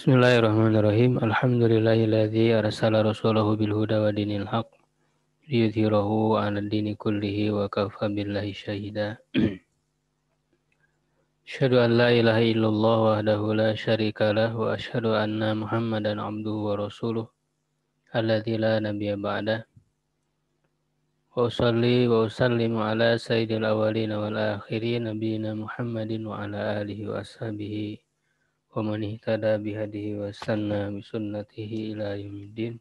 Bismillahirrahmanirrahim. Alhamdulillahilladzi arsala rasulahu bil huda wa dinil haq liyudhhirahu 'ala dini kullihi wa kafa billahi syahida. Asyhadu an la ilaha illallah wahdahu la syarika lah wa asyhadu anna Muhammadan abduhu wa rasuluh alladzi la nabiyya ba'dah. Wa usalli wa usallimu ala sayyidil awwalin wal akhirin nabiyina Muhammadin wa ala alihi wa ashabihi wa man ihtada bihadihi wa sanna bi sunnatihi ila yaumiddin.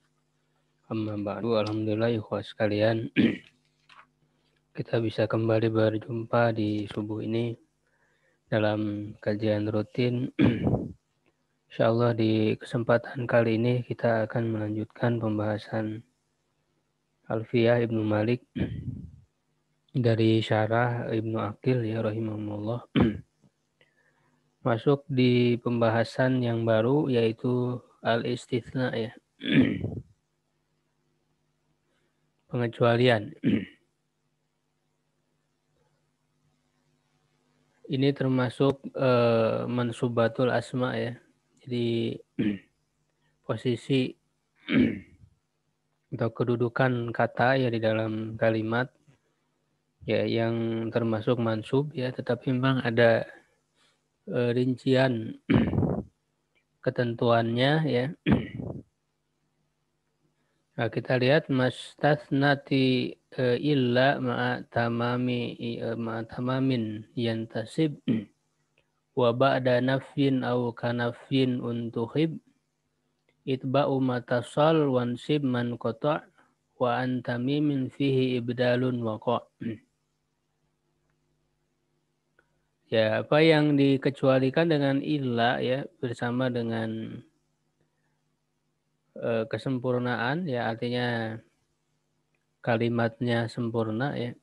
Amma ba'du, alhamdulillah ikhwas sekalian, kita bisa kembali berjumpa di subuh ini dalam kajian rutin. Insyaallah di kesempatan kali ini kita akan melanjutkan pembahasan Alfiyah Ibnu Malik dari syarah Ibnu Aqil ya rahimahullah. Masuk di pembahasan yang baru yaitu al-istitsna ya. Pengecualian. Ini termasuk mansubatul asma ya. Jadi posisi atau kedudukan kata ya di dalam kalimat ya yang termasuk mansub ya, tetapi memang ada rincian ketentuannya ya. Nah, kita lihat mastathnati illa ma'a tamamin yantasib wa ba'da nafyin aw kanafyin untuhib itba'u matasal wansib man qata' wa antamimin fihi ibdalun waqa'. Ya, apa yang dikecualikan dengan illa ya bersama dengan kesempurnaan ya, artinya kalimatnya sempurna ya.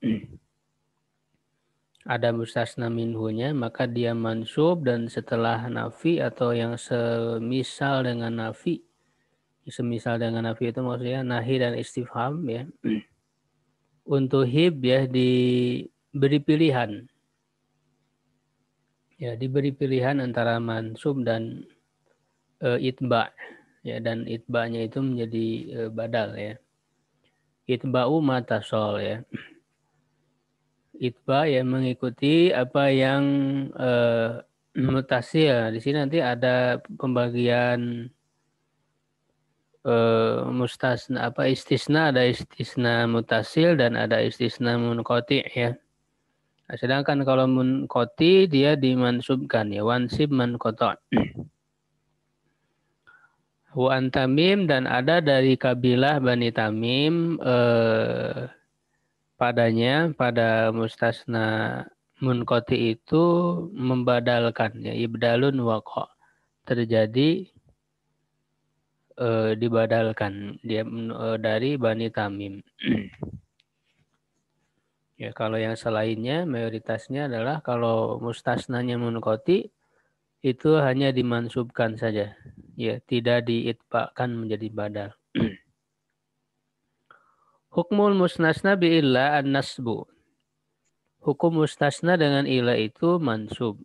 Ada mustasna minhunya, maka dia mansub, dan setelah nafi atau yang semisal dengan nafi. Semisal dengan nafi itu maksudnya nahi dan istifham ya. Untuk hib ya diberi pilihan. Ya, diberi pilihan antara mansub dan itba. Ya, dan itba'nya itu menjadi badal ya. Itba'u matasol ya. Itba yang mengikuti apa yang mutasil. Di sini nanti ada pembagian mustasna apa istisna, ada istisna mutasil dan ada istisna munqati ya. Nah, sedangkan kalau munqati dia dimansubkan ya, wansib man qata'. Wa antamim, dan ada dari kabilah Bani Tamim padanya pada mustasna munqati itu membadalkan ya, ibdalun waqa', terjadi dibadalkan dia dari Bani Tamim. Ya, kalau yang selainnya mayoritasnya adalah kalau mustasnanya munqati itu hanya dimansubkan saja. Ya, tidak diitba'kan menjadi badal. Hukmul mustasna bi illa an-nasbu. Hukum mustasna dengan illa itu mansub.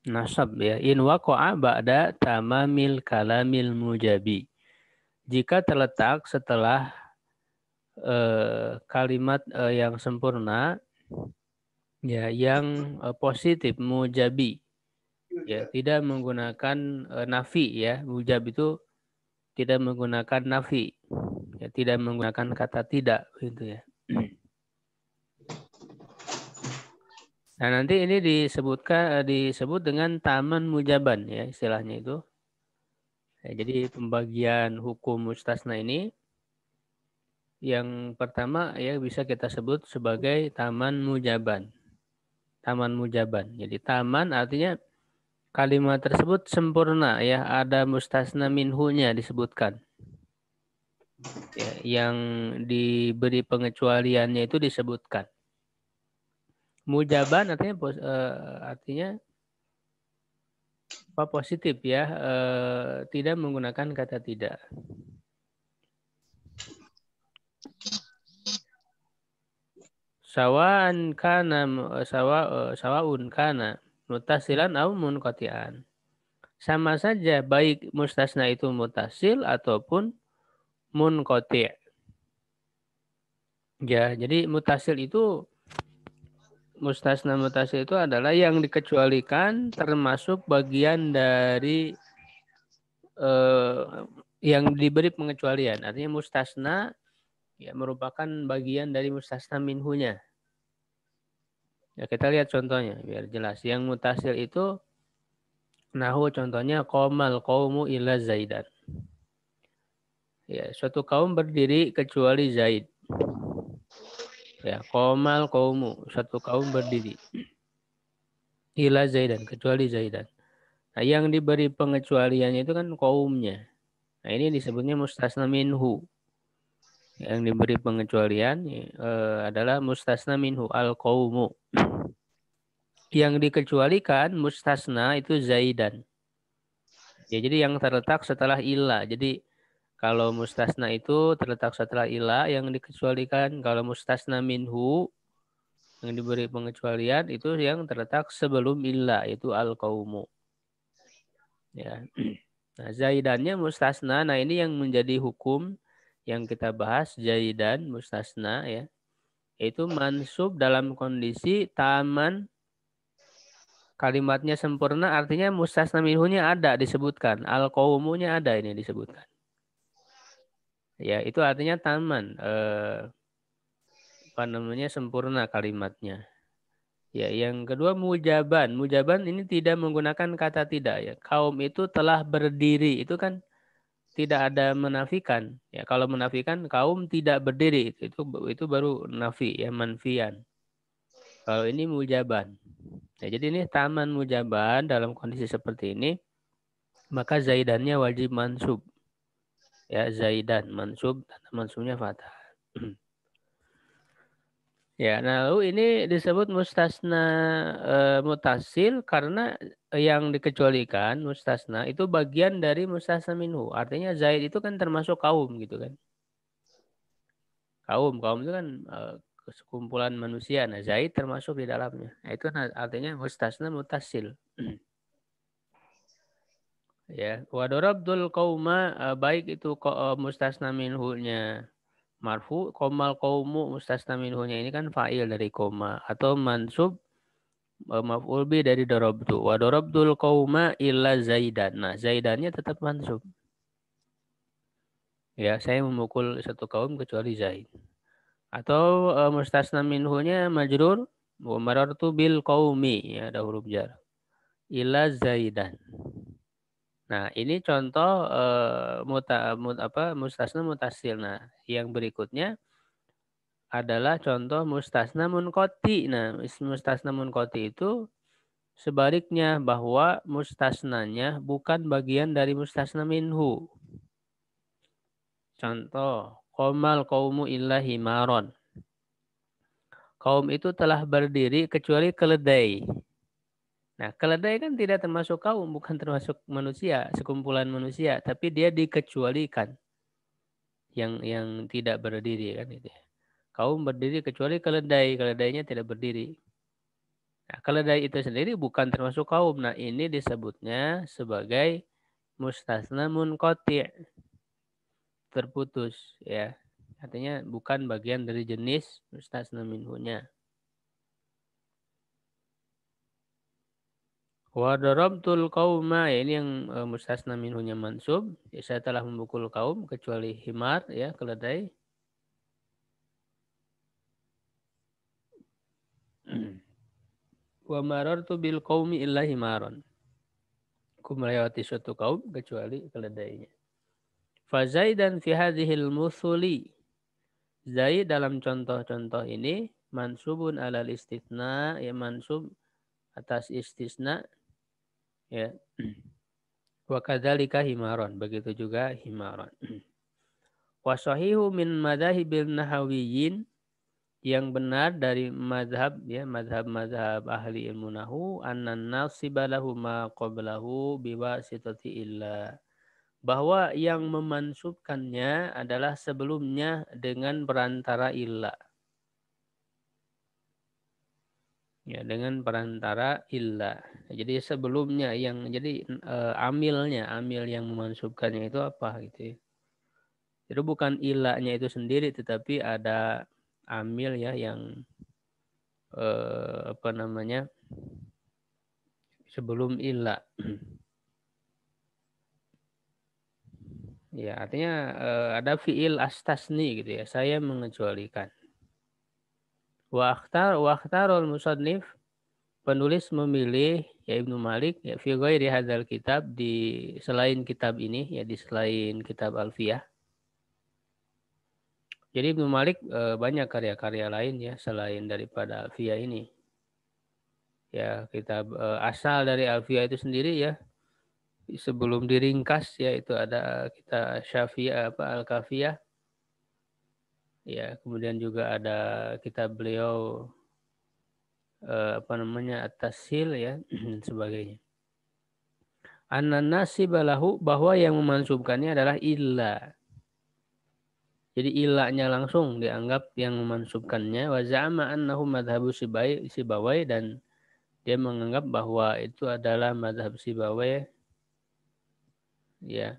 Nasab ya. In waqa'a ba'da tamamil kalamil mujabi. Jika terletak setelah kalimat yang sempurna ya, yang positif, mujabi. Ya, tidak menggunakan nafi ya. Mujab itu tidak menggunakan nafi. Ya, tidak menggunakan kata tidak gitu ya. Nah, nanti ini disebut dengan taman mujaban ya, istilahnya itu. Ya, jadi pembagian hukum mustasna ini yang pertama ya bisa kita sebut sebagai taman mujaban. Taman mujaban. Jadi taman artinya kalimat tersebut sempurna ya, ada mustasna minhunya disebutkan. Ya, yang diberi pengecualiannya itu disebutkan. Mujaban artinya apa, positif ya, tidak menggunakan kata tidak. Sawaun kana muttasilan aw munqati'an. sama saja baik mustasna itu mutasil ataupun munqati'. Ya, jadi mutasil itu mustasna mutasil itu adalah yang dikecualikan termasuk bagian dari yang diberi pengecualian. Artinya mustasna ya merupakan bagian dari mustasna minhunya. Ya, kita lihat contohnya biar jelas. Yang mutasil itu nahu contohnya qomal qaumu illa zaidan. Ya, suatu kaum berdiri kecuali Zaid. Ya, qomal qaumu, suatu kaum berdiri. Illa Zaidan, kecuali Zaidan. Nah, yang diberi pengecualiannya itu kan kaumnya. Nah, ini disebutnya mustasna minhu. Yang diberi pengecualian adalah mustasna minhu al-qaumu. Yang dikecualikan mustasna itu Zaidan. Ya, jadi yang terletak setelah illa. Jadi kalau mustasna itu terletak setelah illa yang dikecualikan. Kalau mustasna minhu yang diberi pengecualian itu yang terletak sebelum illa, itu al-qaumu. Ya. Nah, zaidannya mustasna. Nah, ini yang menjadi hukum yang kita bahas, zaidan mustasna ya. Itu mansub dalam kondisi taman, kalimatnya sempurna, artinya mustasna minhunya ada disebutkan, al-qaumunya ada ini disebutkan. Ya, itu artinya taman, apa namanya, sempurna kalimatnya. Ya, yang kedua mujaban. Mujaban ini tidak menggunakan kata tidak ya. Kaum itu telah berdiri, itu kan tidak ada menafikan. Ya, kalau menafikan kaum tidak berdiri itu baru nafi ya, manfian. Kalau ini mujaban. Ya, jadi ini taman mujaban dalam kondisi seperti ini, maka zaidannya wajib mansub. Ya, zaidan mansub, tanda mansubnya fathah. Ya, nah lalu ini disebut mustasna mutasil karena yang dikecualikan mustasna itu bagian dari mustasna minhu. Artinya zaid itu kan termasuk kaum gitu kan. Kaum itu kan sekumpulan manusia. Nah, zaid termasuk di dalamnya. Nah, itu artinya mustasna mutasil. Ya, wa darabtul qauma baik itu mustasna minhu-nya marfu, qomal qaumu mustasna minhunya ini kan fa'il dari koma atau mansub maf'ul bi dari darabtu. Wa darabtul qauma illa zaidan. Nah, zaidannya tetap mansub. Ya, saya memukul satu kaum kecuali Zaid. Atau mustasna minhunya majrur wa marartu bil qaumi, ya ada huruf jar. Illa zaidan. Nah, ini contoh mustasna mutasil. Nah, yang berikutnya adalah contoh mustasna munqati. Nah, mustasna munqati itu sebaliknya, bahwa mustasnanya bukan bagian dari mustasna minhu. Contoh, qomal qaumu illa himaron. Kaum itu telah berdiri kecuali keledai. Nah, keledai kan tidak termasuk kaum, bukan termasuk manusia, sekumpulan manusia, tapi dia dikecualikan. Yang tidak berdiri kan itu. Kaum berdiri kecuali keledai, keledainya tidak berdiri. Nah, keledai itu sendiri bukan termasuk kaum. Nah, ini disebutnya sebagai mustasna munqati', terputus ya. Artinya bukan bagian dari jenis mustasna minhunya. Wa darabtul qauma, ya ini yang mustasna minhunya mansub. Ya, saya telah memukul kaum kecuali himar ya, keledai. Wa marartu bil qaumi illa himaron. Aku melewati suatu kaum kecuali keledainya. Fa zaidan fi hadhil musuli. Zaid dalam contoh-contoh ini mansubun alal istitsna, ya mansub atas istisna ya. Wa kadzalika himaron, begitu juga himaron. Wa sahihu min madhahibil nahawiyyin, yang benar dari madhab ya, madhab ahli ilmu nahu, annan nasiba lahu ma qablahu biwasitati illa, bahwa yang memansubkannya adalah sebelumnya dengan perantara illa. ya dengan perantara illa. Jadi sebelumnya yang jadi amil yang memansubkannya itu apa gitu ya. Jadi bukan illanya itu sendiri tetapi ada amil ya yang apa namanya sebelum illa. Ya, artinya ada fiil astasni gitu ya. Saya mengecualikan. Wa akhtarul musannif, penulis memilih ya Ibnu Malik ya fi ghairi hadzal kitab, di selain kitab ini ya, di selain kitab Alfiyah. Jadi Ibnu Malik banyak karya-karya lain ya selain daripada Alfiyah ini. Ya, kitab asal dari Alfiyah itu sendiri ya, sebelum diringkas ya itu ada kita Syafi'iyah apa Al-Kafiyah. Ya, kemudian juga ada kitab beliau apa namanya At-Tashil ya dan sebagainya. An-nasibalahu, bahwa yang memansubkannya adalah illa. Jadi illanya langsung dianggap yang memansubkannya. Wa za'ama annahu madhabu Sibawai, dan dia menganggap bahwa itu adalah madhab Sibawai ya.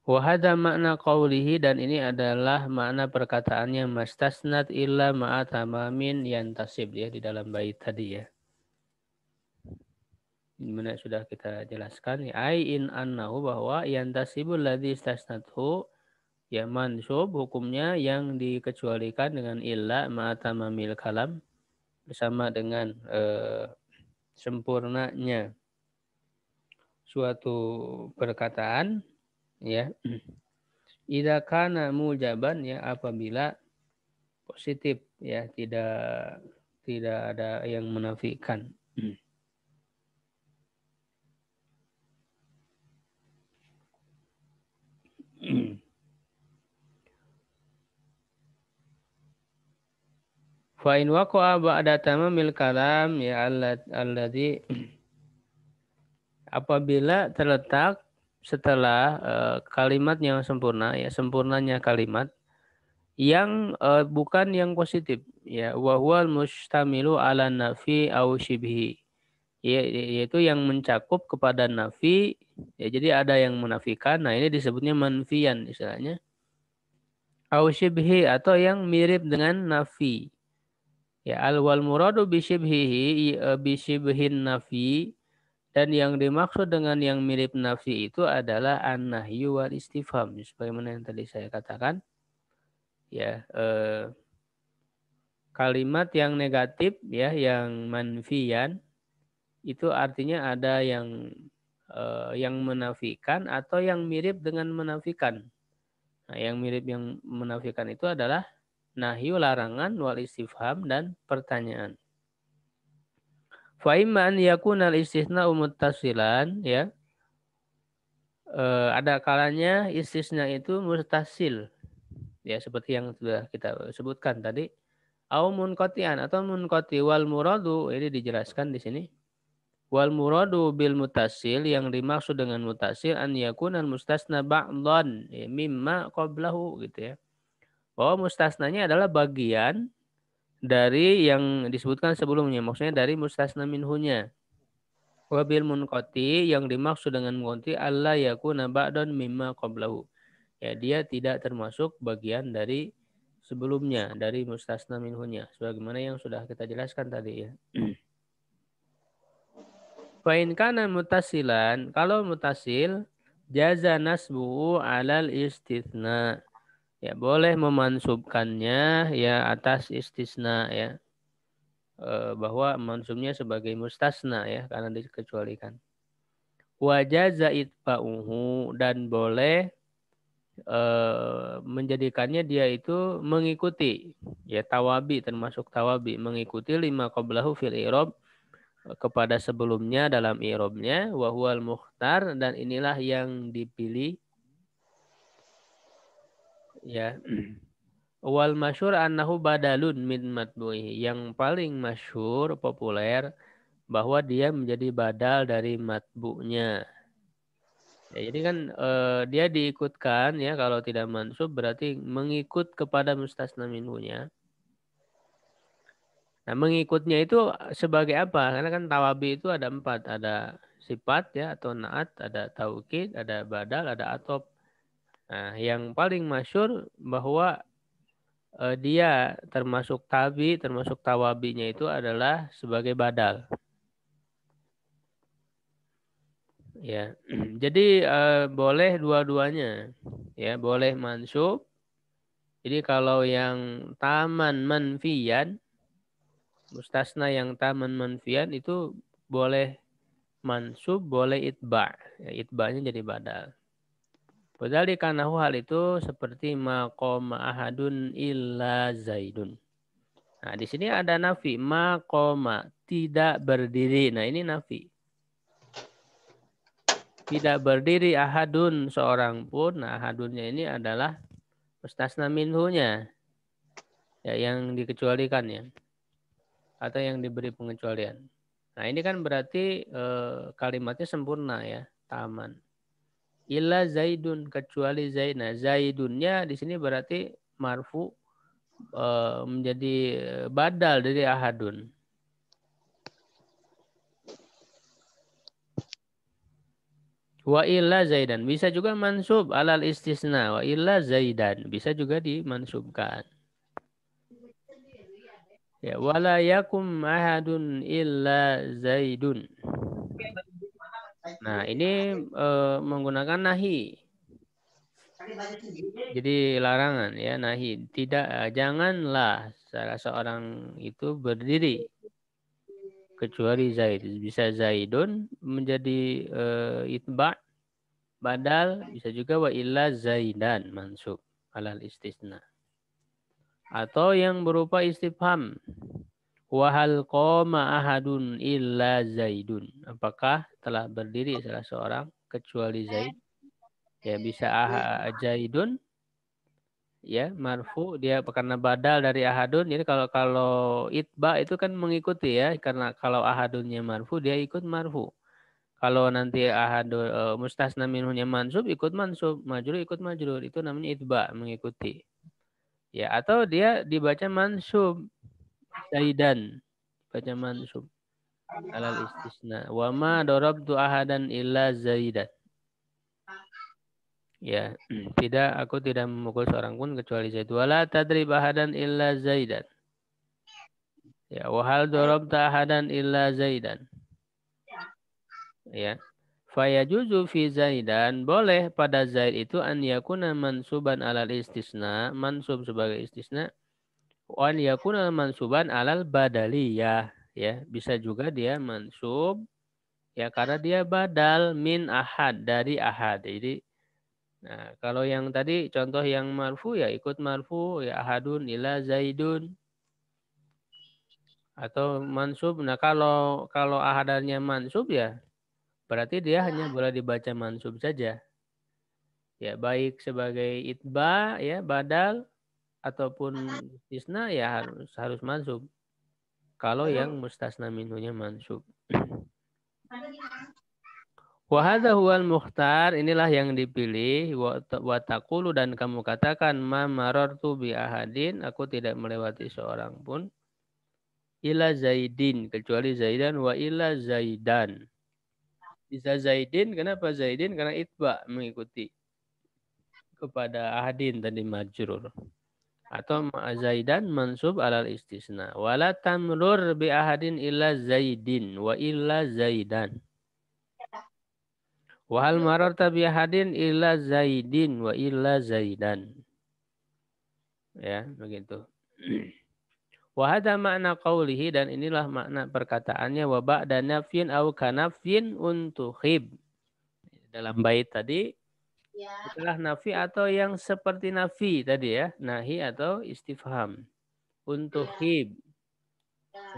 Wahada makna qawlihi, dan ini adalah makna perkataannya mastasnat illa ma'a tamamin yantasib ya di dalam bait tadi ya. Dimana sudah kita jelaskan ya, ai in annahu, bahwa yantasibul ladzi istasnathu ya mansub hukumnya yang dikecualikan dengan illa ma'a tamamil kalam, bersama dengan sempurnanya suatu perkataan ya. Idza kana mujaban ya, apabila positif ya, tidak ada yang menafikan. Fa in waqa'a ba'da tamamil kalam ya alladzi, apabila terletak setelah kalimat yang sempurna ya, sempurnanya kalimat yang bukan yang positif ya, wa huwal mustamilu ala nafi au syibhi ya, yaitu yang mencakup kepada nafi ya, jadi ada yang menafikan. Nah, ini disebutnya manfian istilahnya, au syibhi, atau yang mirip dengan nafi ya. Al wal muradu bi syibhihi bi syibhin nafi, dan yang dimaksud dengan yang mirip nafi itu adalah an-nahyu wal istifham, sebagaimana yang tadi saya katakan ya. Kalimat yang negatif ya, yang manfian itu artinya ada yang menafikan atau yang mirip dengan menafikan. Nah, yang mirip yang menafikan itu adalah nahyu, larangan, wal istifham, dan pertanyaan. Fa imma an yakuna al-istisna muttasilan ya. Ada kalanya istisna itu muttasil ya, seperti yang sudah kita sebutkan tadi. Au munqati'an, atau munqati. Wal muradu, ini dijelaskan di sini. Wal muradu bil mutasil, yang dimaksud dengan mutasil an yakuna al mustasna ba'dhan ya, mimma qablahu gitu ya. Bahwa mustasnanya adalah bagian dari yang disebutkan sebelumnya, maksudnya dari mustasna minhunya. Wabil munqati, yang dimaksud dengan munqati alla yakuna ba'dhan mimma qablahu. Ya, dia tidak termasuk bagian dari sebelumnya, dari mustasna minhunya, sebagaimana yang sudah kita jelaskan tadi ya. Fa'in kana mutasilan, kalau mutasil, jaza nasbuhu alal istithna. Ya, boleh memansubkannya ya atas istisna ya. Bahwa mansubnya sebagai mustasna ya, karena dikecualikan. Wa jaza itba'uhu, dan boleh menjadikannya dia itu mengikuti ya, tawabi, termasuk tawabi, mengikuti lima qablahu fil i'rab, kepada sebelumnya dalam i'rabnya, wa huwal mukhtar, dan inilah yang dipilih ya. Wal masyhur annahu badalun min matbu'ihi, yang paling masyhur populer bahwa dia menjadi badal dari matbu'nya. Ya, jadi kan dia diikutkan ya, kalau tidak mansub berarti mengikut kepada mustasna minhunya. Nah, mengikutnya itu sebagai apa? Karena kan tawabi itu ada 4, ada sifat ya atau naat, ada taukid, ada badal, ada atop. Nah, yang paling masyhur bahwa dia termasuk tabi, termasuk tawabinya itu adalah sebagai badal. Ya, jadi boleh dua-duanya, ya boleh mansub. Jadi kalau yang taman manfian, mustasna yang taman manfian itu boleh mansub, boleh itba. Ya, itbanya jadi badal. Padahal di kanahu hal itu seperti maqama ahadun illa zaidun. Nah, di sini ada nafi, maqama, tidak berdiri. Nah, ini nafi. Tidak berdiri ahadun, seorang pun. Nah, ahadunnya ini adalah mustasna minhunya, ya, yang dikecualikan ya, atau yang diberi pengecualian. Nah, ini kan berarti kalimatnya sempurna ya, taman. Illa zaidun, kecuali zaid. Nah, zaidunnya di sini berarti marfu, menjadi badal dari ahadun. Wa illa zaidan, bisa juga mansub alal istisna. Wa illa zaidan, bisa juga dimansubkan. Ya, wala yakum ahadun illa zaidun. Nah, ini menggunakan nahi. Jadi larangan ya, nahi. Tidak, janganlah salah seorang itu berdiri kecuali zaid. Bisa zaidun menjadi itba, badal, bisa juga wa illa zaidan mansub alal istisna. Atau yang berupa istifham. Wahal qoma ahadun illa zaidun. Apakah telah berdiri salah seorang kecuali zaid? Ya, bisa zaidun ya marfu, dia karena badal dari ahadun. Jadi kalau itba itu kan mengikuti ya, karena kalau ahadunnya marfu dia ikut marfu. Kalau nanti ahadun mustasna minhunya mansub ikut mansub, majrur ikut majrur, itu namanya itba, mengikuti. Ya, atau dia dibaca mansub, zaidan, baca mansub alal istisna. Wa ma darabtu ahadan illa zaidan. Ya, tidak, aku tidak memukul seorang pun kecuali Zaid. Wala tadrib ahadan illa Zaidan. Ya, wahal darabta ahadan illa Zaidan. Ya. Fayajuzu fi Zaidan, boleh pada Zaid itu an yakuna mansuban alal istisna, mansub sebagai istisna. Wa an yakuna mansuban alal badaliyah. Ya, bisa juga dia mansub ya karena dia badal min ahad, dari ahad. Jadi nah, kalau yang tadi contoh yang marfu ya ikut marfu, ya ahadun ila zaidun, atau mansub. Nah, kalau ahadannya mansub ya berarti dia hanya boleh dibaca mansub saja. Ya, baik sebagai itba ya badal ataupun istisna ya harus harus mansub. Kalau yang mustasna minhunya mansub. Wahada huwal mukhtar, inilah yang dipilih. Wa taqulu, dan kamu katakan ma marartu bi ahadin, aku tidak melewati seorang pun ila zaidin, kecuali zaidan, wa ila zaidan. Bisa zaidin, kenapa zaidin? Karena itba, mengikuti kepada ahadin tadi majrur. Atau zaidan mansub alal istisna. Wala tamrur bi ahadin illa zaidin wa illa zaidan. Wahal mararta bi ahadin illa zaidin wa illa zaidan. Ya, begitu. Wahada makna qawlihi, dan inilah makna perkataannya wa ba'da nafyin au kanafyin untukhib. Dalam bait tadi setelah nafi atau yang seperti nafi tadi ya, nahi atau istifham. Untukhib.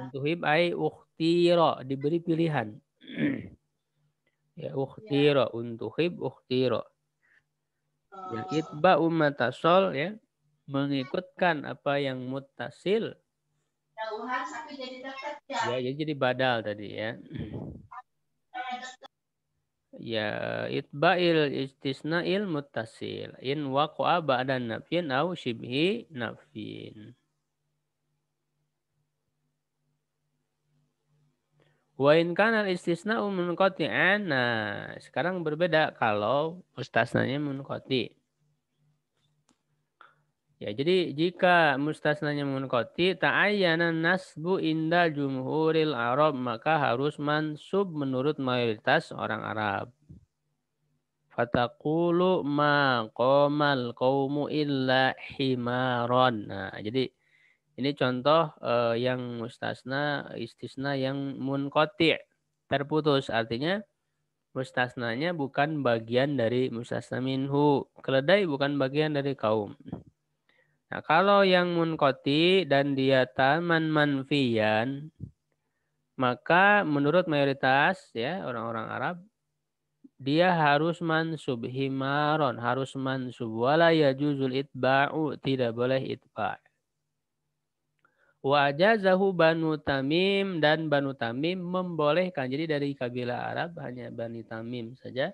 Untukhib ai ukhtira, diberi pilihan. Ya, ukhtira, untukhib ukhtira. Ya, itba'u matasol ya, mengikutkan apa yang muttasil. Ya, jadi badal tadi ya. Ya itba'il istisna'il muttasil in waqa'a ba'da nafyin au syibhi nafyin. Wa in kana istisna'u munqati'an. Nah, sekarang berbeda kalau mustasnanya munqati. Ya, jadi jika mustasnanya munqati ta'ayyana nasbu inda jumhuril Arab, maka harus mansub menurut mayoritas orang Arab. Fataqulu ma qomal qaumu illa himaron. Nah, jadi ini contoh yang mustasna istisna yang munqati, terputus, artinya mustasnanya bukan bagian dari mustasna minhu. Keledai bukan bagian dari kaum. Nah, kalau yang munqati dan dia taman manfiyan, maka menurut mayoritas ya orang-orang Arab dia harus mansub himaron, harus mansub wala yajuzul itba'u, tidak boleh itba'. Wa ajazahu Banu Tamim, dan Banu Tamim membolehkan. Jadi dari kabilah Arab hanya Bani Tamim saja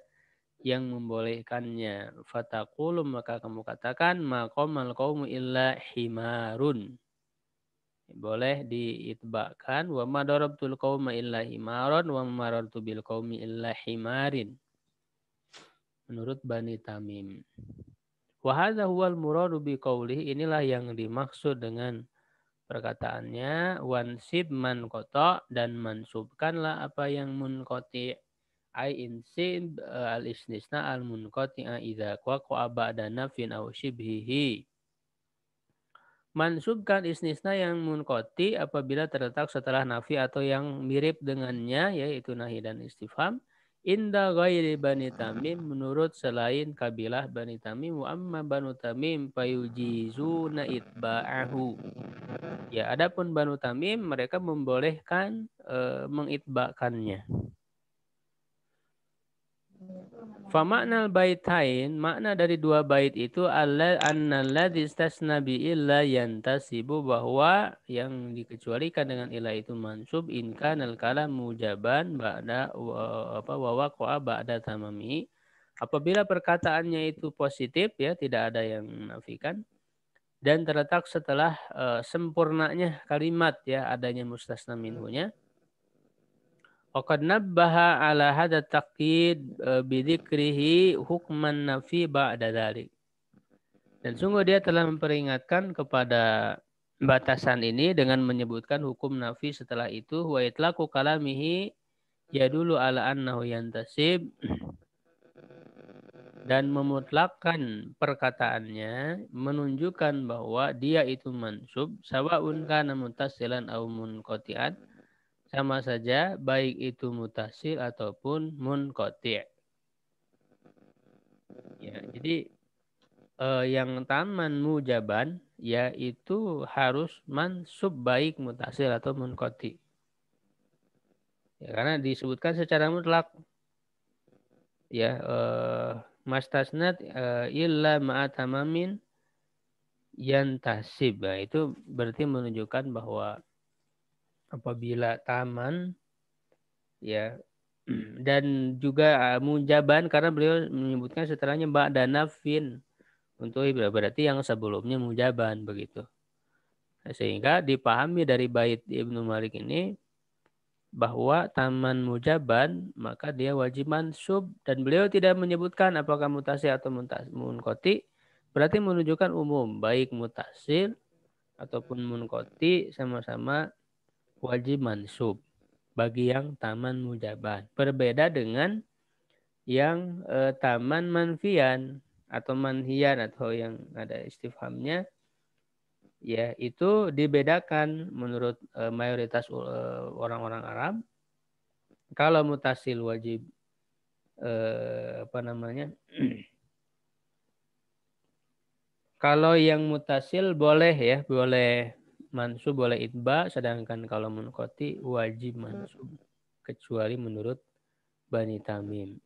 yang membolehkannya. Fataqulu, maka kamu katakan maqamal qaumu illa himarun. Boleh diitba'kan wa ma darabtul qauma illa himaron wa ma marartu bil qaumi illa himarin. Menurut Bani Tamim. Wa hadza huwal muradu bi qawlihi, inilah yang dimaksud dengan perkataannya wansib man qata, dan mansubkanlah apa yang munqati. Ai insib al istisna al munqati'a idza waqa'a ba'da nafin aw shibhihi. Mansubkan istisna yang munqati apabila terletak setelah nafi atau yang mirip dengannya, yaitu nahi dan istifham. Inda ghairi Bani Tamim, menurut selain kabilah Bani Tamim. Wa amma Banu Tamim fayujizuna itba'ahu. Ya, adapun Banu Tamim mereka membolehkan mengitba'kannya. Fa makna baitain, makna dari dua bait itu annalladzi istasna bi illa yantasibu, bahwa yang dikecualikan dengan ilah itu mansub in kanal kalam mujaban ba'da wa waqa'a ba'da tamami. Apabila perkataannya itu positif, ya tidak ada yang menafikan, dan terletak setelah sempurnanya kalimat, ya adanya mustasna minhunya. Waqad nabbaha ala hadha taqyid bidzikrihi hukman nafi ba'da dzalik. Dan sungguh dia telah memperingatkan kepada batasan ini dengan menyebutkan hukum nafi setelah itu. Wa itlaqu kalamihi yadulu ala annahu yantasib, dan memutlakkan perkataannya menunjukkan bahwa dia itu mansub, sawaun kana muttasilan aw munqati'an, sama saja baik itu mutasil ataupun munqati'. Ya, jadi yang taman mujaban yaitu harus mansub baik mutasil atau munqati'. Ya, karena disebutkan secara mutlak, ya mastasnat illa ma'atamamin yantasib. Nah, itu berarti menunjukkan bahwa apabila taman, ya, dan juga mujaban, karena beliau menyebutkan setelahnya ba'da nafin, untuk berarti yang sebelumnya mujaban begitu. Nah, sehingga dipahami dari bait Ibnu Malik ini bahwa taman mujaban maka dia wajib mansub, dan beliau tidak menyebutkan apakah mutasil atau munqati, berarti menunjukkan umum baik mutasil ataupun munqati sama-sama wajib mansub bagi yang taman mujaban. Berbeda dengan yang taman manfian atau manhian atau yang ada istifhamnya, ya itu dibedakan menurut mayoritas orang-orang Arab. Kalau mutasil wajib apa namanya? Kalau yang mutasil boleh, ya, boleh mansub, boleh itba, sedangkan kalau munqati wajib mansub kecuali menurut Bani Tamim.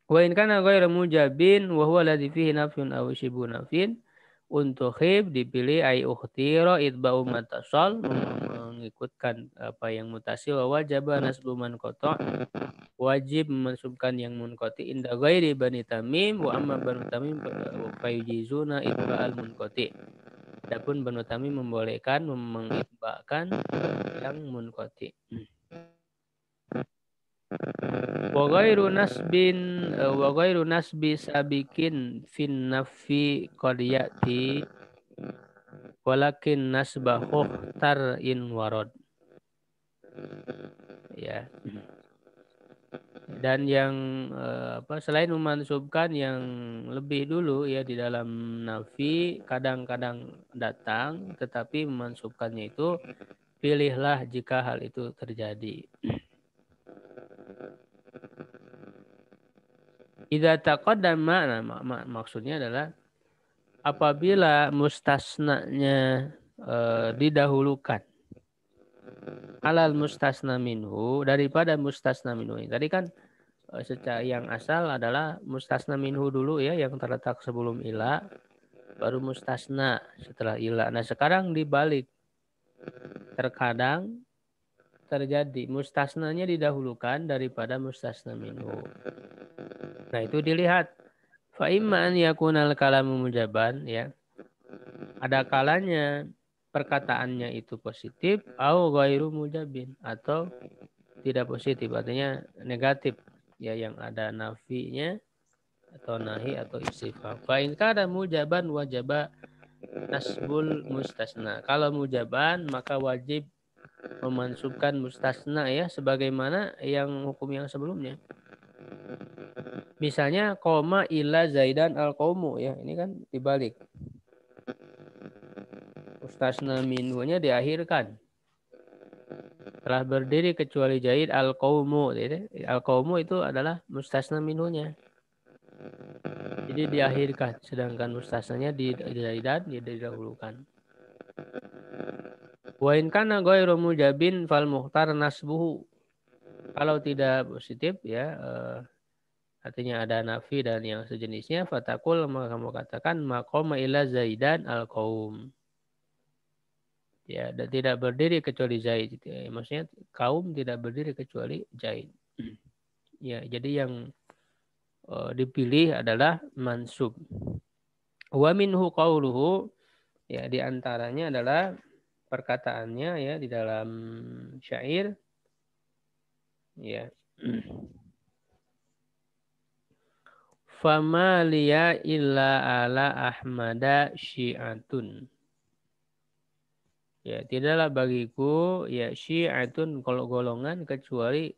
Wa in kana ghairu mujabin wa huwa alladhi fihi nafyun aw shibu nafyin Untuk khif dipilih ay ukhtiro itba'u matasol, mengikutkan apa yang mutasi, wa wajaba nasbu man koto, wajib mensubkan yang munkoti inda ghairi bani tamim, wa amma banu tamim fayujizuna itba'al munkoti. Adapun banu tamim membolehkan mengitba'kan yang munkoti. Wa ghairu nasbi sabikin fin nafi qad ya'ti walakin nasbahu tar in warad. Ya. Dan yang selain memansubkan yang lebih dulu ya di dalam nafi kadang-kadang datang, tetapi memansubkannya itu pilihlah jika hal itu terjadi. Idza taqaddama, nah, maksudnya adalah apabila mustasnanya didahulukan alal mustasna minhu daripada mustasna minhu. Tadi kan secara yang asal adalah mustasna minhu dulu ya yang terletak sebelum ila, baru mustasna setelah ila. Nah, sekarang dibalik. Terkadang terjadi mustasnanya didahulukan daripada mustasna minhu. Nah, itu dilihat. Fa imma an yakunal kalamu mujaban ya. Ada kalanya perkataannya itu positif au ghairu mujabin atau tidak positif, artinya negatif ya, yang ada nafinya atau nahi atau istifham. Fa in kana mujaban wajaba nasbul mustasna. Kalau mujaban maka wajib memansubkan mustasna ya sebagaimana yang hukum yang sebelumnya. Misalnya koma ila zaidan al qaumu ya, ini kan dibalik. Mustasna minhunya diakhirkan. Telah berdiri kecuali Zaid al qaumu. Al qaumu itu adalah mustasna minhunya. Jadi diakhirkan, sedangkan mustasnanya di Zaidan didahulukan. Wa in kana ghairu mujabin fal mukhtar nasbuhu. Kalau tidak positif ya artinya ada nafi dan yang sejenisnya, fatakul maka kamu katakan maqama ila Zaidan al qaum. Ya, dan tidak berdiri kecuali Zaid. Ya, maksudnya kaum tidak berdiri kecuali Zaid. Ya, jadi yang dipilih adalah mansub. Wa minhu qauluhu, ya di antaranya adalah perkataannya ya di dalam syair ya. Fama liya illa ala ahmada syi'atun. Ya, tidaklah bagiku ya syi'atun kalau golongan kecuali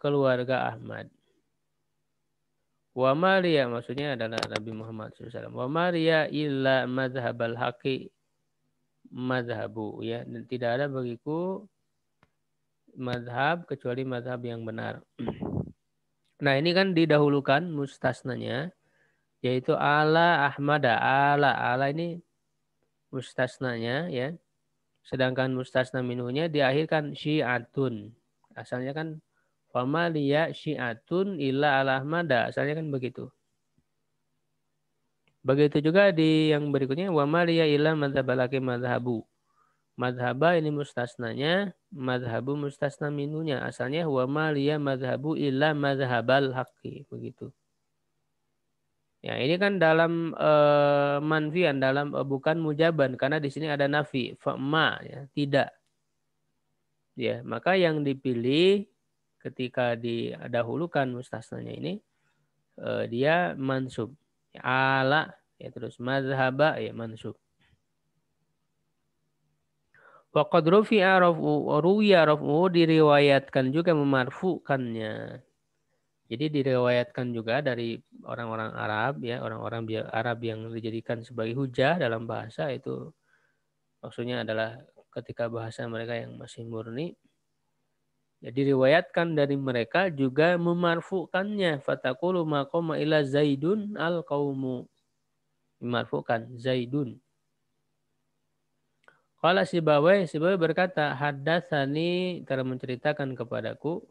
keluarga Ahmad. Wa Maria maksudnya adalah Nabi Muhammad SAW. Wa Maria illa madhabal haqi madhabu ya, dan tidak ada bagiku madhab kecuali madhab yang benar. Nah, ini kan didahulukan mustasnanya yaitu ala Ahmada. Ala ini mustasnanya ya. Sedangkan mustasna minhunya diakhirkan syi'atun. Asalnya kan fama liya syi'atun illa ala Ahmada. Asalnya kan begitu. Begitu juga di yang berikutnya wa ma liya illa madhabalaki madhabu. Madhaba ini mustasnanya, madhabu mustasna minhunya. Asalnya wa ma liya madhabu illa madhabal haqqi. Begitu. Ya, ini kan dalam manfian, dalam bukan mujaban karena di sini ada nafi, fa'ma ya, tidak. Ya, maka yang dipilih ketika didahulukan mustasnanya ini dia mansub. Ya, ala ya terus mazhaba ya mansub. Wa qad rufi'a raf'u diriwayatkan juga memarfukannya. Jadi diriwayatkan juga dari orang-orang Arab ya, orang-orang Arab yang dijadikan sebagai hujah dalam bahasa itu maksudnya adalah ketika bahasa mereka yang masih murni. Ya, diriwayatkan dari mereka juga memarfukannya. Fataqulu maqama ila Zaidun al qaumu. Memarfukan Zaidun. Qala Sibawai berkata, haddatsani telah menceritakan kepadaku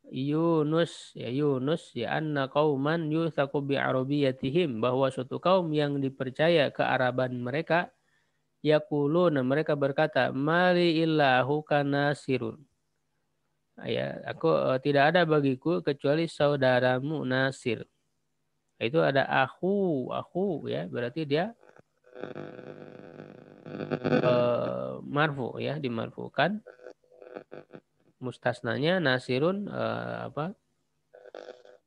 Yunus ya anna qauman yuthaku bi arabiyatihim, bahwa suatu kaum yang dipercaya kearaban mereka, yaquluna, mereka berkata, mali illahu kanasirun, ya tidak ada bagiku kecuali saudaramu Nasir. Itu ada aku ya, berarti dia marfu ya, dimarfukan. Mustasnanya Nasirun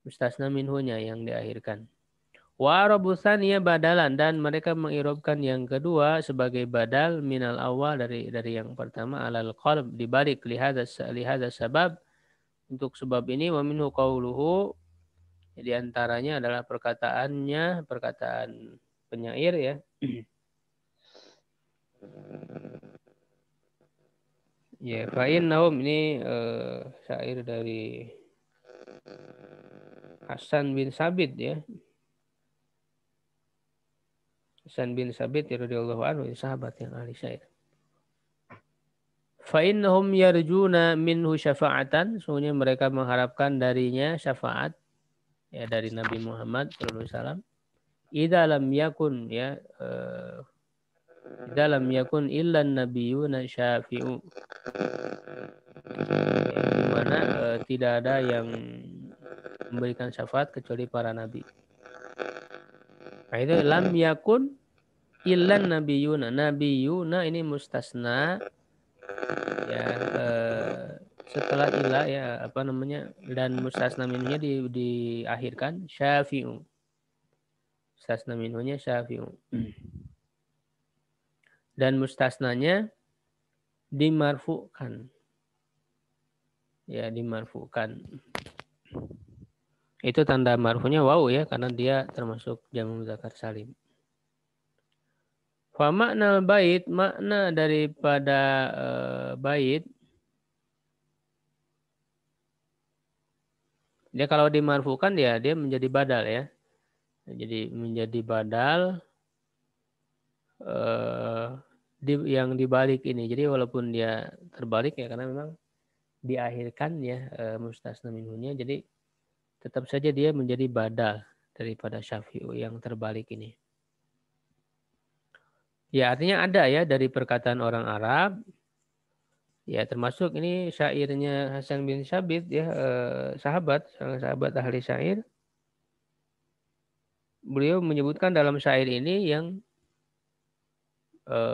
mustasna minhunya yang diakhirkan. Wa arabusaniyah badalan, dan mereka mengirobkan yang kedua sebagai badal minal awal, dari yang pertama, alal qalb, dibalik lihada sabab, untuk sebab ini. Wa minhu qauluhu, di antaranya adalah perkataan penyair ya. Ya, fa'in naum, ini syair dari Hasan bin Sabit ya. Hasan bin Sabit radhiyallahu anhu, sahabat yang ahli syair. Fa'innahum yarjuna minhu syafa'atan, sesungguhnya mereka mengharapkan darinya syafaat ya, dari Nabi Muhammad sallallahu alaihi wasallam. Idza lam yakun ya idza lam yakun illa nabiyuna syafi'u, ya, di mana tidak ada yang memberikan syafaat kecuali para nabi. Nah, itu lam yakun illan nabiyuna ini mustasna ya, setelah ilah ya dan mustasna minhunya diakhirkan syafi'u, mustasna minhunya syafi'u, dan mustasnanya dimarfukan ya, dimarfukan. Itu tanda marfunya waw ya, karena dia termasuk jamu mudzakkar salim. Fa makna bait, makna daripada bait, dia kalau dimarfukan dia menjadi badal ya. Jadi menjadi badal yang dibalik ini. Jadi walaupun dia terbalik ya, karena memang diakhirkan ya mustasna minhunya, jadi tetap saja dia menjadi badal daripada syafi'u yang terbalik ini. Ya, artinya ada ya dari perkataan orang Arab. Ya, termasuk ini syairnya Hasan bin Sabit ya, salah sahabat ahli syair. Beliau menyebutkan dalam syair ini yang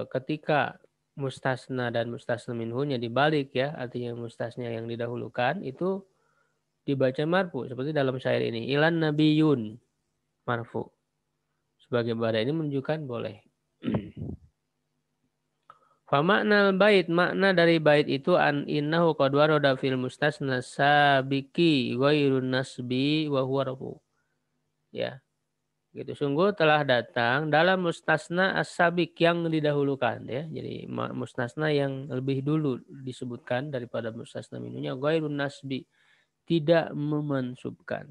ketika mustasna dan mustasna minhunya dibalik ya, artinya mustasna yang didahulukan itu dibaca marfu, seperti dalam syair ini, ilan nabiyun marfu. Sebagai badal ini menunjukkan boleh. Fa makna bait, makna dari bait itu an innahu qad warada fil mustasna sabiki ghairun nasbi wa huwa rafu. Ya. Gitu, sungguh telah datang dalam mustasna as-sabik yang didahulukan ya. Jadi mustasna yang lebih dulu disebutkan daripada mustasna minunya, ghairun nasbi, tidak memansubkan.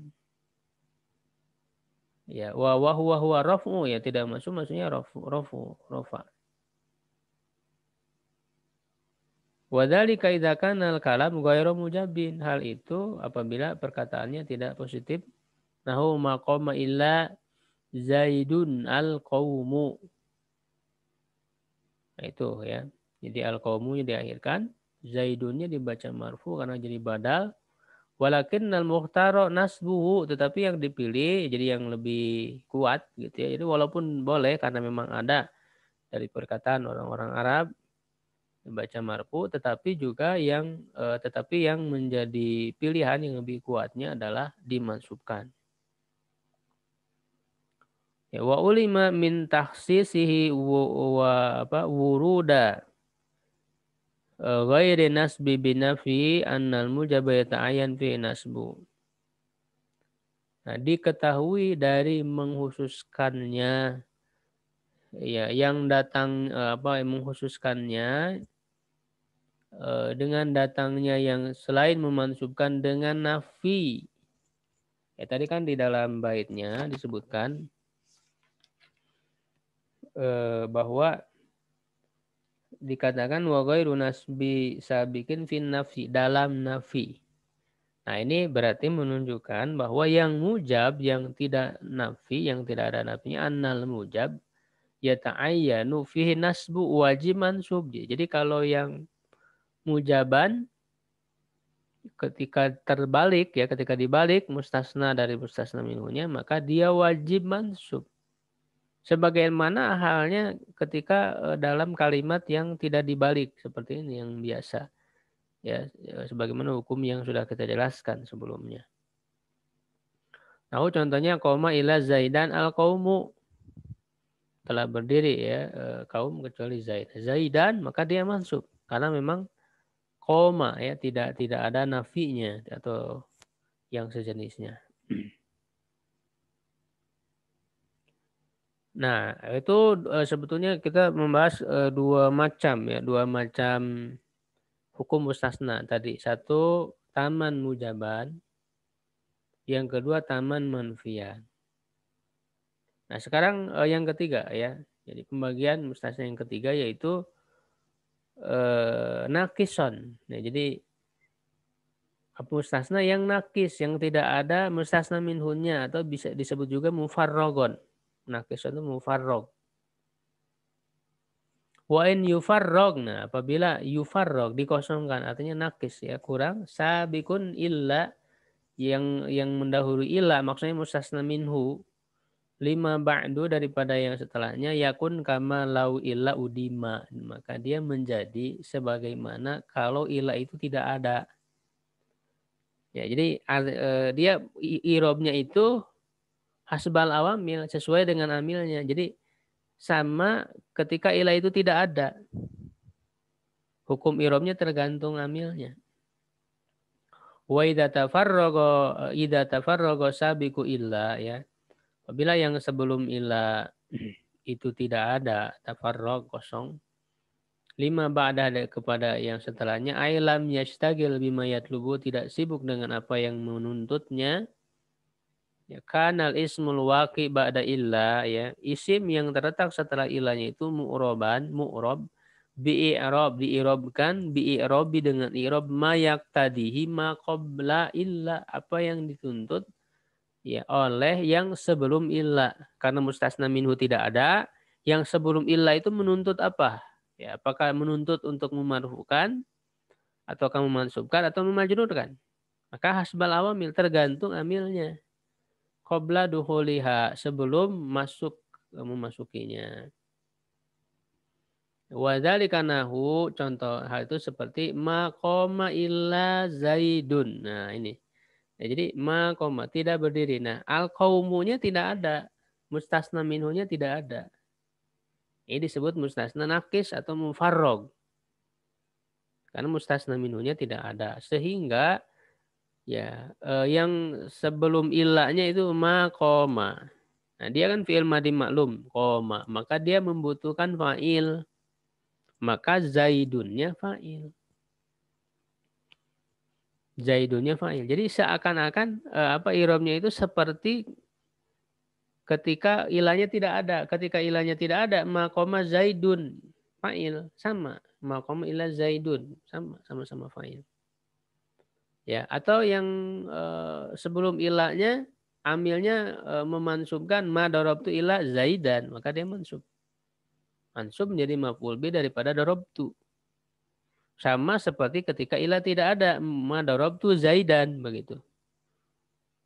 Ya, wa huwa rafu ya, tidak masuk, maksudnya rafa. Wa dzalika idza kana al-kalam ghairu mujabin, hal itu apabila perkataannya tidak positif. Nahu maqama illa Zaidun al-qaumu. Nah itu ya. Jadi al-qaumunya diakhirkan, Zaidunnya dibaca marfu karena jadi badal. Walakin al-mukhtaro nasbuhu, tetapi yang dipilih jadi yang lebih kuat gitu ya. Jadi walaupun boleh karena memang ada dari perkataan orang-orang Arab dibaca marfu, tetapi juga yang menjadi pilihan yang lebih kuatnya adalah dimansubkan. Ya, wa ulima min takhsisihi wuruda ghairi nasbi binafi annal mujaba yata'ayyan fi nasbu. Nah, diketahui dari menghususkannya ya, yang datang menghususkannya dengan datangnya yang selain memansubkan dengan nafi. Ya, tadi kan di dalam baitnya disebutkan bahwa dikatakan wa ghairu nasbi sabikin fin nafi, dalam nafi. Nah, ini berarti menunjukkan bahwa yang mujab, yang tidak nafi, yang tidak ada nafinya, annal mujab, yata'ayyanu fihi nasbu wajib mansub. Jadi kalau yang mujaban, ketika terbalik, ya ketika dibalik mustasna dari mustasna minhunya, maka dia wajib mansub. Sebagaimana halnya ketika dalam kalimat yang tidak dibalik, seperti ini yang biasa. Ya, sebagaimana hukum yang sudah kita jelaskan sebelumnya. Nah, contohnya koma ila zaidan al qaumu, telah berdiri ya kaum kecuali zaid. Zaidan maka dia mansub karena memang koma ya tidak ada nafinya atau yang sejenisnya. Nah, itu sebetulnya kita membahas dua macam hukum mustasna tadi. Satu taman mujaban, yang kedua taman manfian. Nah, sekarang yang ketiga ya. Jadi pembagian mustasna yang ketiga yaitu nakison. Nah, jadi mustasna yang nakis, yang tidak ada mustasna minhunnya atau bisa disebut juga mufarrogon. Nakison itu mufarrog. Wa in yufarrog, nah apabila yufarrog dikosongkan artinya nakis ya kurang sabikun illa yang mendahului illa maksudnya mustasna minhu lima ba'du daripada yang setelahnya yakun kama lau illa udima, maka dia menjadi sebagaimana kalau illa itu tidak ada. Ya, jadi dia irobnya itu hasbal awamil sesuai dengan amilnya. Jadi sama ketika ilah itu tidak ada. Hukum irobnya tergantung amilnya. Wa idza tafarraga sabiqu illa ya. Apabila yang sebelum ilah itu tidak ada, tafarrag kosong. Lima ba'dah kepada yang setelahnya ailam yashtagil bima yatlubu, tidak sibuk dengan apa yang menuntutnya. Ya, kanal ismul waqi ba'da illa ya. Isim yang terletak setelah ilahnya itu mu'rob diirobkan bi'irobi dengan irob mayak tadihi ma qabla illa, apa yang dituntut ya oleh yang sebelum illa. Karena mustasna minhu tidak ada, yang sebelum illa itu menuntut apa? Ya, apakah menuntut untuk memarfukan atau kamu memansubkan atau memajrurkan? Maka hasbal awamil tergantung amilnya. Qabla duhuliha sebelum memasukinya. Wadzalika nahu, contoh hal itu seperti maqama illa zaidun. Nah, ini. Ya, jadi maqama tidak berdiri. Nah, al qaumunya tidak ada. Mustasna minhunya tidak ada. Ini disebut mustasna nakis atau mufarrog. Karena mustasna minhunya tidak ada. Sehingga ya yang sebelum ilahnya itu maqama. Nah, dia kan fi'il madi maklum, koma. Maka dia membutuhkan fa'il. Maka zaidunnya fa'il. Zaidunnya fa'il. Jadi seakan-akan irobnya itu seperti ketika ilahnya tidak ada. Ketika ilahnya tidak ada, makoma zaidun fa'il. Sama. Makoma ilah zaidun. Sama-sama fa'il. Ya, atau yang sebelum ilahnya, amilnya memansubkan ma darabtu ila zaidan. Maka dia mansub. Mansub menjadi maf'ul bi daripada darabtu. Sama seperti ketika ilah tidak ada. Ma darabtu zaidan. Begitu.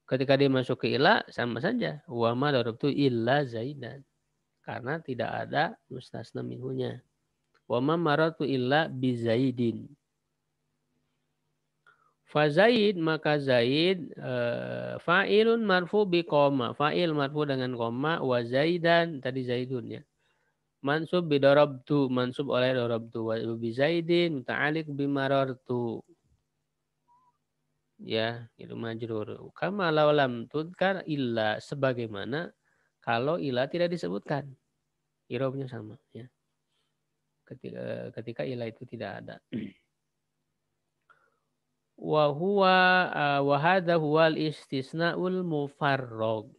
Ketika dia masuk ke ilah, sama saja. Wa ma darabtu illa zaidan. Karena tidak ada mustasna minhunya. Wa ma maratu illa bi zaidin. Fa zaid, maka zaid fa'ilun marfu bi koma. Fa'il marfu dengan koma. Wa zaidan, tadi zaidun ya. Mansub bi darabtu, mansub oleh darabtu. Wa bi zaidin muta'alik bi marartu. Ya, itu majrur. Kama law lam tudkar illa, sebagaimana kalau illa tidak disebutkan. Irobnya sama ya. Ketika illa itu tidak ada. Wa huwa wa hadha huwal istisnaul mufarrag.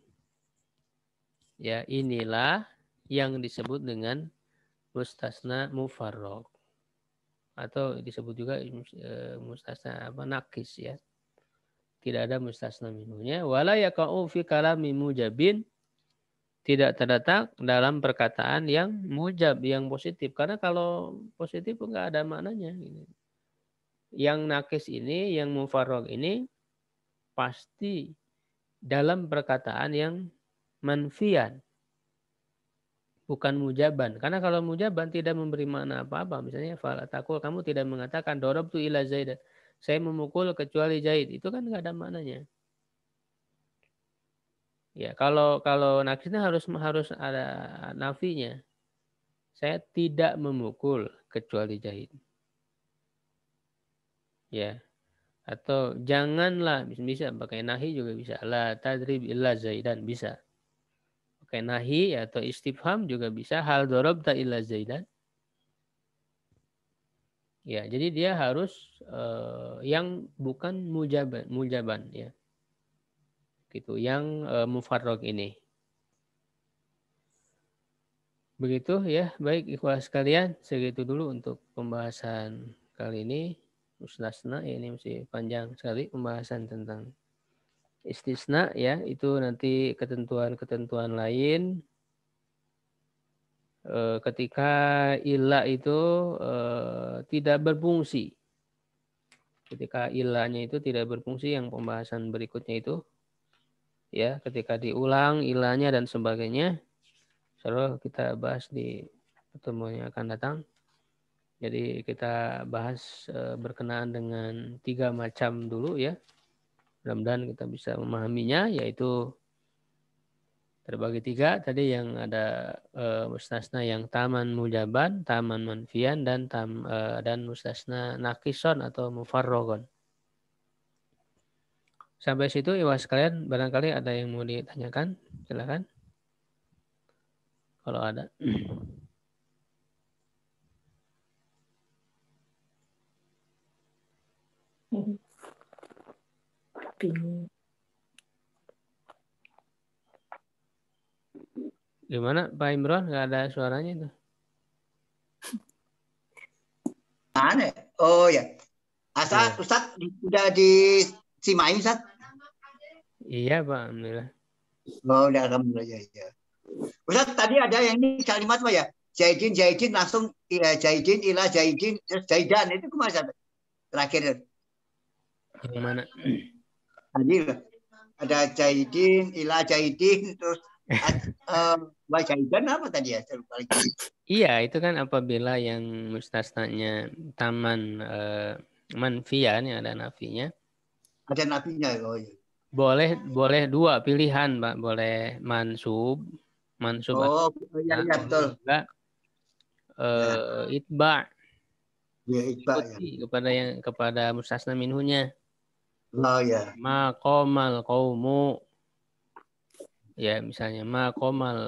Ya, inilah yang disebut dengan mustasna mufarrag. Atau disebut juga mustasna nakis ya. Tidak ada mustasna minhunya. Wala yaqa'u fi kalami mujabin. Tidak terletak dalam perkataan yang mujab, yang positif. Karena kalau positif enggak ada maknanya. Yang nakis ini, yang mufarrag ini pasti dalam perkataan yang manfian. Bukan mujaban. Karena kalau mujaban tidak memberi makna apa-apa. Misalnya, falatakul, kamu tidak mengatakan dorobtu ila zaidan. Saya memukul kecuali Zaid. Itu kan nggak ada maknanya. Ya, kalau nakisnya harus ada nafinya. Saya tidak memukul kecuali Zaid. Ya. Atau janganlah, bisa pakai nahi juga bisa. La tadrib illa zaidan, bisa. Pakai nahi atau istifham juga bisa. Hal dorobta illa zaidan. Ya, jadi dia harus yang bukan mujaban ya. Gitu, yang mufarrag ini. Begitu ya, baik ikhwas sekalian, segitu dulu untuk pembahasan kali ini. Mustasna ya, ini masih panjang sekali pembahasan tentang istisna ya, itu nanti ketentuan-ketentuan lain ketika ilah itu tidak berfungsi. Ketika ilahnya itu tidak berfungsi, yang pembahasan berikutnya itu ya, ketika diulang ilahnya dan sebagainya, insyaallah kita bahas di pertemuan yang akan datang. Jadi kita bahas berkenaan dengan 3 macam dulu ya. Mudah-mudahan kita bisa memahaminya, yaitu terbagi 3 tadi, yang ada mustasna yang taman mujaban, taman manfian, dan mustasna nakison atau mufarrogon. Sampai situ ya sekalian, barangkali ada yang mau ditanyakan, silakan. Kalau ada. Gimana Pak Imron? Nggak ada suaranya itu. Mana? Oh ya. Asal Ustaz udah disimain Ustaz? Iya Pak, alhamdulillah. Oh, udah alhamdulillah ya. Ustaz tadi ada yang ini kalimat apa ya? Zaidin langsung ya, Zaidin ila Zaidin terus Zaidan itu kemana Ustaz? Terakhir. Yang mana? Tadi ada Zaidin ila Zaidin terus wa Zaidan apa tadi ya? Iya, itu kan apabila yang mustasnanya taman manfian yang ada nafinya. Ada nafinya. Oh iya. Boleh 2 pilihan, Pak. Boleh mansub Oh, iya, iya betul. juga itba, Ya, itba ya. ikuti kepada mustasna minhunya. Oh ya. Maqamal qaumu, ya misalnya maqamal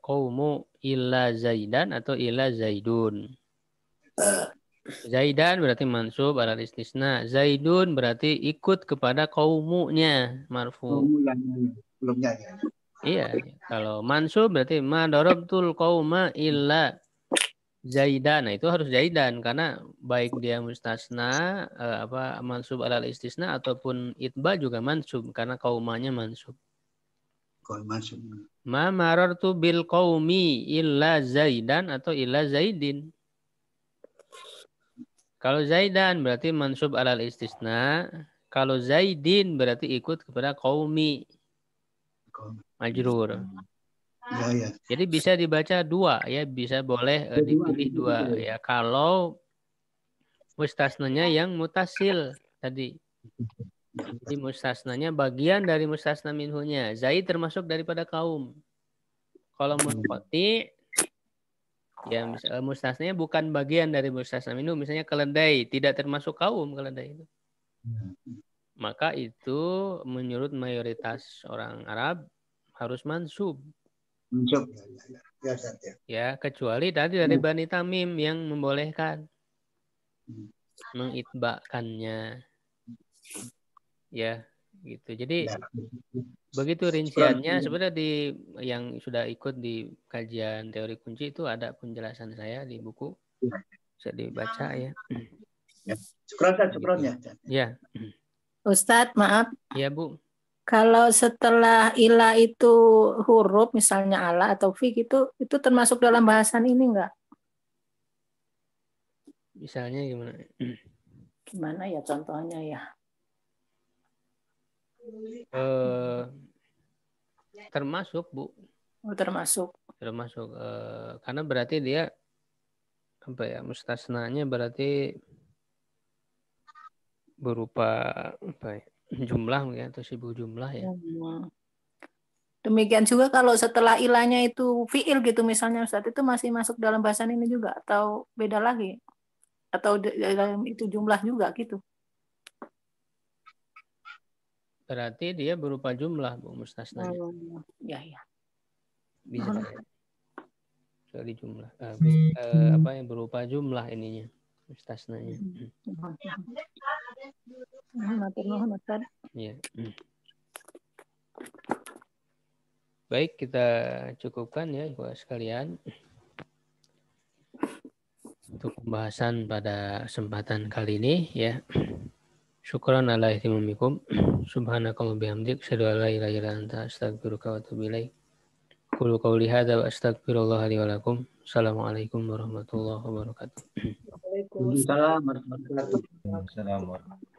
qaumu illa zaidan atau illa zaidun. Zaidan berarti mansub alal istisna. Zaidun berarti ikut kepada qaumunya, marfu. Belumnya ya. Iya, kalau mansub berarti ma darabtul qauma illa zaidan. Nah, itu harus zaidan karena baik dia mustasna mansub alal istisna ataupun itba juga mansub karena qaumanya mansub. Mansub. Ma marartu bil qaumi illa zaidan atau illa zaidin. Kalau zaidan berarti mansub alal istisna. Kalau zaidin berarti ikut kepada qaumi. Majrur. Ya, ya. Jadi bisa dibaca 2 ya, bisa boleh dipilih 2 ya. Kalau mustasnanya yang mutasil tadi. Jadi mustasnanya bagian dari mustasna minhunya. Zaid termasuk daripada kaum. Kalau munqati ya mustasnanya bukan bagian dari mustasna minhu, misalnya keledai tidak termasuk kaum keledai itu. Maka itu menurut mayoritas orang Arab harus mansub. Mansub. Ya, kecuali tadi dari Bani Tamim yang membolehkan mengitbakannya. Ya, gitu. Jadi begitu rinciannya. Sebenarnya yang sudah ikut di kajian teori kunci itu ada penjelasan saya di buku. Bisa dibaca ya. Syukran ya. Ya. Ustadz, maaf. Iya, Bu. Kalau setelah ila itu huruf, misalnya ala atau fi itu termasuk dalam bahasan ini enggak? Misalnya gimana? Gimana ya contohnya ya? Termasuk, Bu. Oh, termasuk. Termasuk. Karena berarti dia apa ya, mustasnanya berarti berupa apa ya, jumlah ya, atau sibuk jumlah ya. Demikian juga kalau setelah ilahnya itu fiil gitu misalnya Ustaz, itu masih masuk dalam bahasan ini juga atau beda lagi? Atau dalam itu jumlah juga gitu? Berarti dia berupa jumlah, Bu, mustasnanya. Ya, ya. Bisa ya. Sorry, jumlah. Apa yang berupa jumlah ininya, mustasnanya. Ya. Baik, kita cukupkan ya Ibu sekalian untuk pembahasan pada kesempatan kali ini ya. Syukran ala ihtimamikum. Subhanakallah bihamdik. Asyhadu an la ilaha illa anta astaghfiruka wa atubu ilaik. Qulu qawli hadza wa astaghfirullah li wa lakum. Assalamualaikum warahmatullahi wabarakatuh. Waalaikumsalam warahmatullahi wabarakatuh. Assalamualaikum.